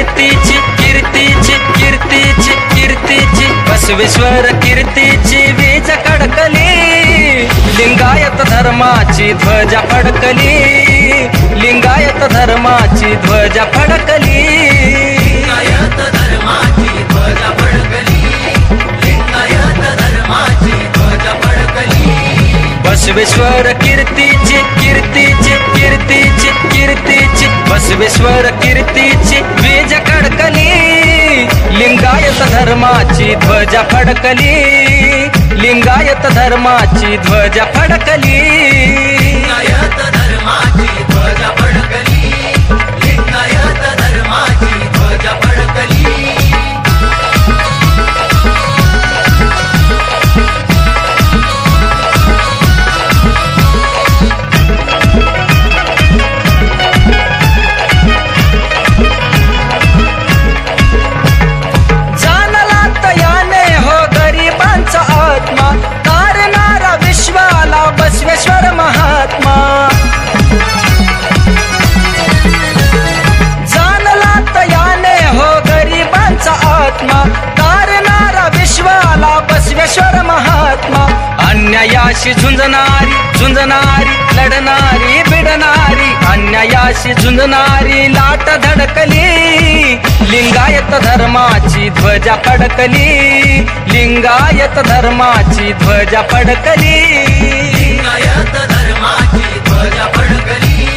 कीर्तीची कीर्तीची कीर्तीची कीर्तीची बसवेश्वर कीर्तीची वीज कडकली लिंगायत धर्माची ध्वजा फडकली लिंगायत धर्माची ध्वजा फडकली लिंगायत धर्माची ध्वजा फडकली लिंगायत धर्माची ध्वजा फडकली बसवेश्वर कीर्तीची कीर्तीची कीर्तीची कीर्तीची बसवेश्वर कीर्तीची वीज कडकली लिंगायत धर्माची ध्वजा फडकली लिंगायत धर्माची ध्वजा फडकली लिंगायत धर्माची ध्वजा फडकली लिंगायत धर्माची ध्वजा फडकली बसवेश्वर महात्मा जाणला तयाने हो गरिबांचा आत्मा तारणारा विश्वाला बसवेश्वर महात्मा अन्यायाशी झुंजणारी झुंजणारी लढणारी बिडणारी अन्यायाशी झुंजणारी लाट धडकली लिंगायत धर्माची ध्वजा फडकली लिंगायत धर्माची ध्वजा फडकली लिंगायत धर्माची ध्वजा फडकली